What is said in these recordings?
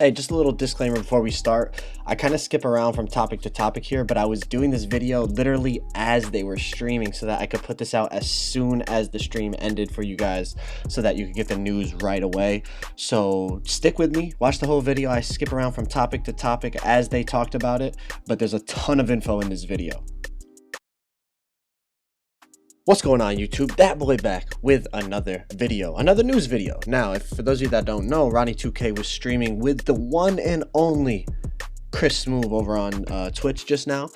Hey, just a little disclaimer before we start. I kind of skip around from topic to topic here, but I was doing this video literally as they were streaming so that I could put this out as soon as the stream ended for you guys so that you could get the news right away. So stick with me, watch the whole video. I skip around from topic to topic as they talked about it, but there's a ton of info in this video. What's going on, YouTube? That boy back with another video, another news video. Now, for those of you that don't know, Ronnie 2K was streaming with the one and only Smoove over on Twitch just now,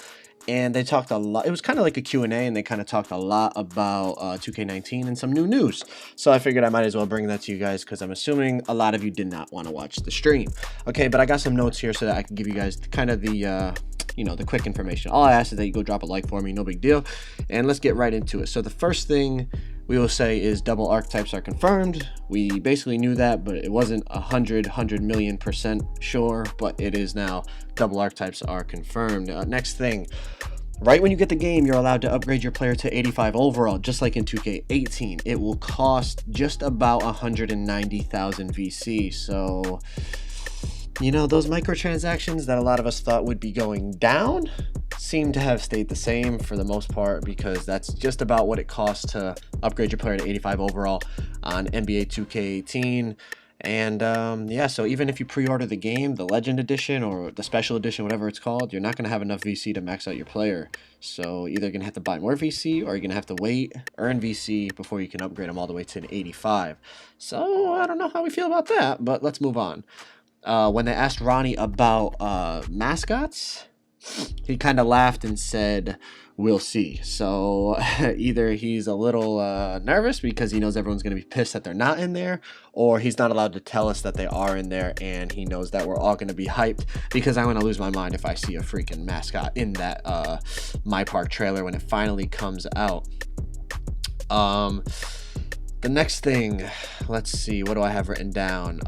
and they talked a lot. It was kind of like a Q&A, and they kind of talked a lot about 2K19 and some new news. So I figured I might as well bring that to you guys because I'm assuming a lot of you did not want to watch the stream. Okay, but I got some notes here so that I can give you guys kind of the the quick information. All I ask is that you go drop a like for me, no big deal. And let's get right into it. So the first thing we will say is double archetypes are confirmed. We basically knew that, but it wasn't 100 million% sure, but it is now. Double archetypes are confirmed. Next thing, right when you get the game, you're allowed to upgrade your player to 85 overall, just like in 2K18. It will cost just about 190,000 VC. So those microtransactions that a lot of us thought would be going down seem to have stayed the same for the most part, because that's just about what it costs to upgrade your player to 85 overall on NBA 2K18. And yeah, so even if you pre-order the game, the Legend Edition or the Special Edition, whatever it's called, you're not going to have enough VC to max out your player. So either you're going to have to buy more VC, or you're going to have to wait, earn VC before you can upgrade them all the way to an 85. So I don't know how we feel about that, but let's move on. When they asked Ronnie about mascots, he kind of laughed and said, "We'll see." So either he's a little nervous because he knows everyone's going to be pissed that they're not in there, or he's not allowed to tell us that they are in there, and he knows that we're all going to be hyped, because I'm going to lose my mind if I see a freaking mascot in that mypark trailer when it finally comes out. The next thing, let's see, what do I have written down?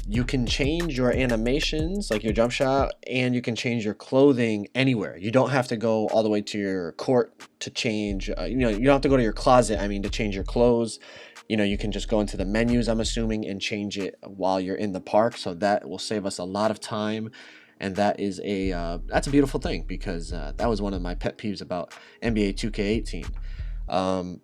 You can change your animations, like your jump shot, and you can change your clothing anywhere. You don't have to go all the way to your court to change, you don't have to go to your closet, to change your clothes. You can just go into the menus, I'm assuming, and change it while you're in the park. So that will save us a lot of time. And that is that's a beautiful thing, because that was one of my pet peeves about NBA 2K18.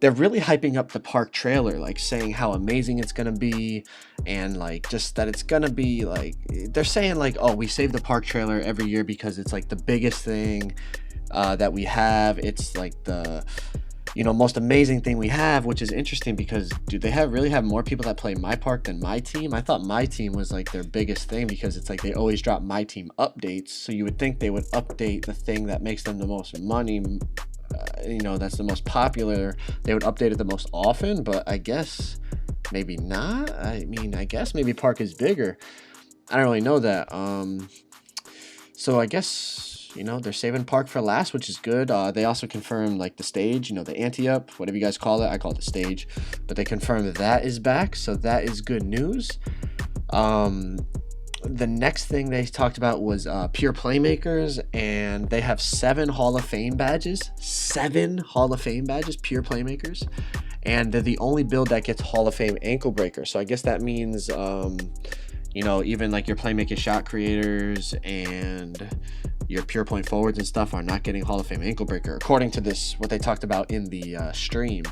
They're really hyping up the park trailer, like saying how amazing it's gonna be, and like just that it's gonna be like, they're saying like, oh, we save the park trailer every year because it's like the biggest thing that we have. It's like the most amazing thing we have, which is interesting because do they really have more people that play my park than my team? I thought my team was like their biggest thing, because it's like they always drop my team updates, so you would think they would update the thing that makes them the most money, that's the most popular. They would update it the most often, but I guess maybe not. I guess maybe park is bigger. I don't really know that. So I guess they're saving park for last, which is good. They also confirmed like the stage, the anti-up, whatever you guys call it. I call it the stage, but they confirmed that is back, so that is good news. The next thing they talked about was pure Playmakers, and they have 7 Hall of Fame badges. 7 Hall of Fame badges, pure Playmakers, and they're the only build that gets Hall of Fame ankle breaker. So I guess that means even like your playmaking shot creators and your pure point forwards and stuff are not getting Hall of Fame ankle breaker, according to this, what they talked about in the stream.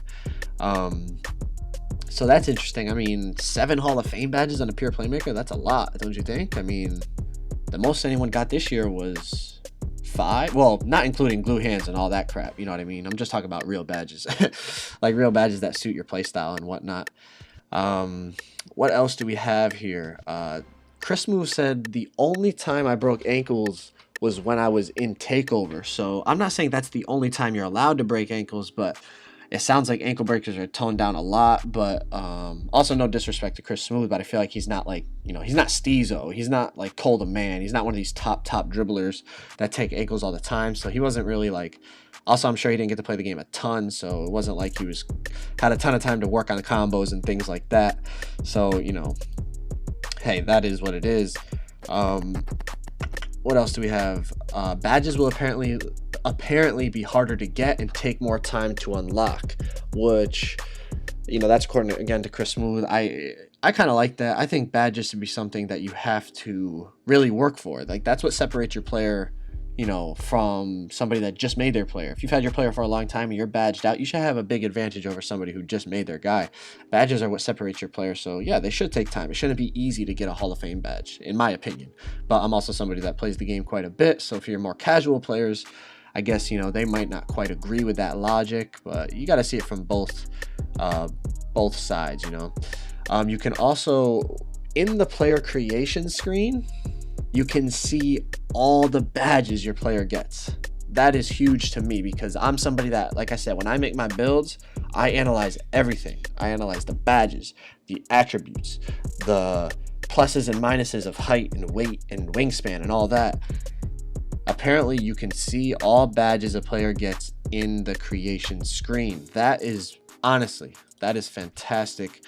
So that's interesting. 7 Hall of Fame badges on a pure Playmaker, that's a lot, don't you think? The most anyone got this year was 5. Well, not including glue hands and all that crap, you know what I mean? I'm just talking about real badges. Like real badges that suit your playstyle and whatnot. What else do we have here? Smoove said the only time I broke ankles was when I was in Takeover. So I'm not saying that's the only time you're allowed to break ankles, but it sounds like ankle breakers are toned down a lot. But also no disrespect to Smoove, but I feel like he's not like, he's not Steezo. He's not like Cole the Man. He's not one of these top dribblers that take ankles all the time. So he wasn't really like, also I'm sure he didn't get to play the game a ton, so it wasn't like he had a ton of time to work on the combos and things like that. So hey, that is what it is. What else do we have? Badges will apparently be harder to get and take more time to unlock, which that's according again to Smoove. I I kind of like that. I think badges should be something that you have to really work for. Like, that's what separates your player, you know, from somebody that just made their player. If you've had your player for a long time and you're badged out, you should have a big advantage over somebody who just made their guy. Badges are what separates your player. So yeah, they should take time. It shouldn't be easy to get a Hall of Fame badge, in my opinion. But I'm also somebody that plays the game quite a bit. So if you're more casual players, I guess, you know, they might not quite agree with that logic, but you got to see it from both sides, you know. You can also, in the player creation screen, you can see all the badges your player gets. That is huge to me because I'm somebody that, like I said, when I make my builds, I analyze everything. I analyze the badges, the attributes, the pluses and minuses of height and weight and wingspan and all that. Apparently, you can see all badges a player gets in the creation screen. That is, honestly, that is fantastic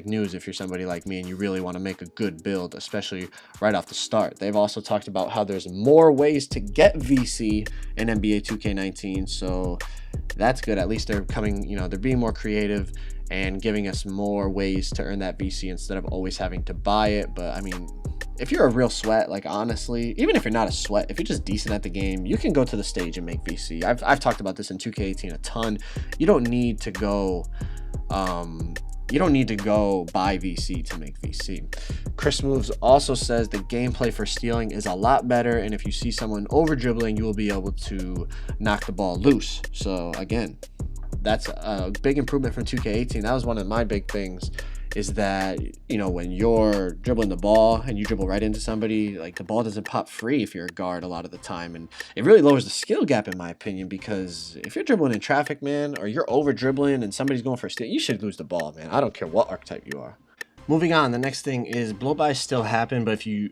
news if you're somebody like me and you really want to make a good build, especially right off the start. They've also talked about how there's more ways to get VC in NBA 2K19, so that's good. At least they're coming, you know, they're being more creative and giving us more ways to earn that VC instead of always having to buy it. But I mean, if you're a real sweat, like honestly, even if you're not a sweat, if you're just decent at the game, you can go to the stage and make VC. I've talked about this in 2K18 a ton. You don't need to go buy VC to make VC. Chris Smoove also says the gameplay for stealing is a lot better, and if you see someone over dribbling, you will be able to knock the ball loose. So again, that's a big improvement from 2K18. That was one of my big things, is that, you know, when you're dribbling the ball and you dribble right into somebody, like the ball doesn't pop free if you're a guard a lot of the time, and it really lowers the skill gap in my opinion, because if you're dribbling in traffic, man, or you're over dribbling and somebody's going for a steal, you should lose the ball, man. I don't care what archetype you are. Moving on, the next thing is blow-bys still happen, but you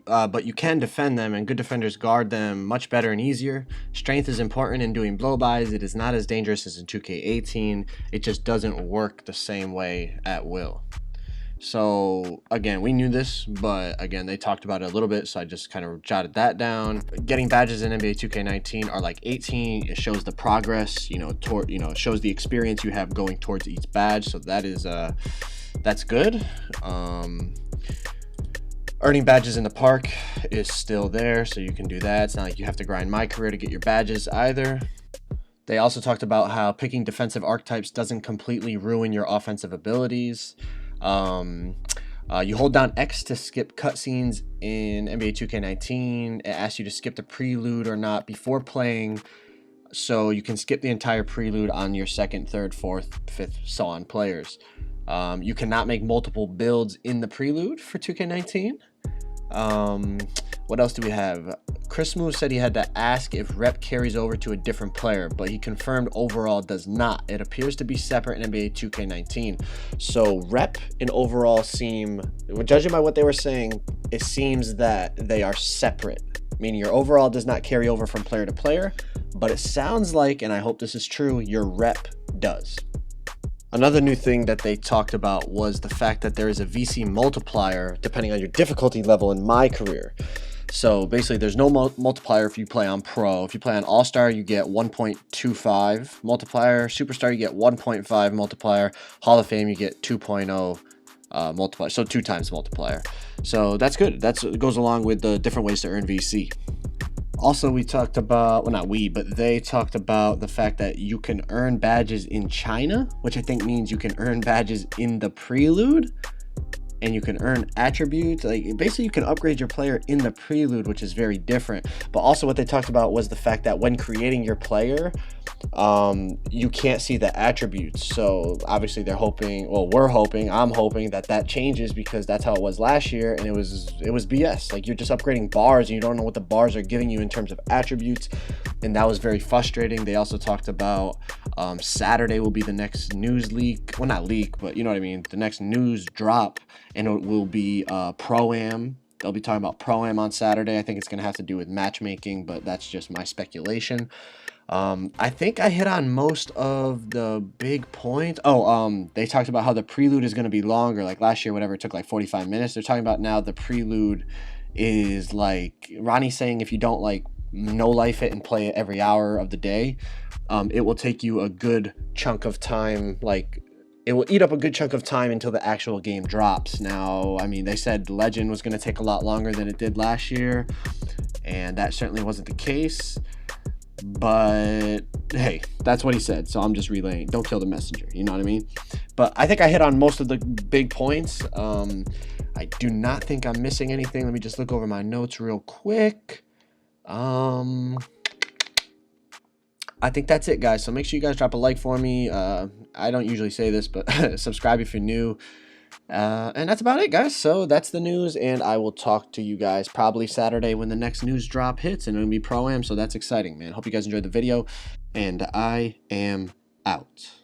can defend them, and good defenders guard them much better and easier. Strength is important in doing blow-bys. It is not as dangerous as in 2K18. It just doesn't work the same way at will. So again, we knew this, but again, they talked about it a little bit, so I just kind of jotted that down. Getting badges in NBA 2K19 are like 18. It shows the progress, you know, it shows the experience you have going towards each badge. So that is that's good. Earning badges in the park is still there, so you can do that. It's not like you have to grind mycareer to get your badges either. They also talked about how picking defensive archetypes doesn't completely ruin your offensive abilities. You hold down X to skip cutscenes in NBA 2K19. It asks you to skip the prelude or not before playing, so you can skip the entire prelude on your second, third, fourth, fifth, so on players. You cannot make multiple builds in the prelude for 2K19. What else do we have? Chris Smoove said he had to ask if rep carries over to a different player, but he confirmed overall does not. It appears to be separate in NBA 2K19. So rep and overall seem, judging by what they were saying, it seems that they are separate, meaning your overall does not carry over from player to player, but it sounds like, and I hope this is true, your rep does. Another new thing that they talked about was the fact that there is a VC multiplier depending on your difficulty level in mycareer. So basically there's no multiplier if you play on Pro. If you play on All-Star, you get 1.25 multiplier. Superstar, you get 1.5 multiplier. Hall of Fame, you get 2.0 multiplier. So 2 times multiplier. So that's good. That goes along with the different ways to earn VC. Also, we talked about, well, not we, but they talked about the fact that you can earn badges in China, which I think means you can earn badges in the prelude, and you can earn attributes. Like, basically, you can upgrade your player in the prelude, which is very different. But also what they talked about was the fact that when creating your player, you can't see the attributes. So obviously they're hoping, well, I'm hoping that changes, because that's how it was last year, and it was BS. Like, you're just upgrading bars and you don't know what the bars are giving you in terms of attributes, and that was very frustrating. They also talked about Saturday will be the next news leak, well, not leak, but you know what I mean, the next news drop, and it will be Pro-Am. They'll be talking about Pro-Am on Saturday. I think it's going to have to do with matchmaking, but that's just my speculation. I think I hit on most of the big points. They talked about how the prelude is going to be longer. Like last year, whatever, it took like 45 minutes. They're talking about now the prelude is like, Ronnie saying if you don't like no life it and play it every hour of the day, it will take you a good chunk of time. Like, it will eat up a good chunk of time until the actual game drops. Now, I mean, they said Legend was going to take a lot longer than it did last year, and that certainly wasn't the case. But hey, that's what he said, so I'm just relaying. Don't kill the messenger, you know what I mean? But I think I hit on most of the big points. I do not think I'm missing anything. Let me just look over my notes real quick. I think that's it, guys. So make sure you guys drop a like for me. I don't usually say this, but subscribe if you're new. And that's about it, guys. So that's the news, and I will talk to you guys probably Saturday when the next news drop hits, and it'll be Pro-Am, so that's exciting, man. Hope you guys enjoyed the video, and I am out.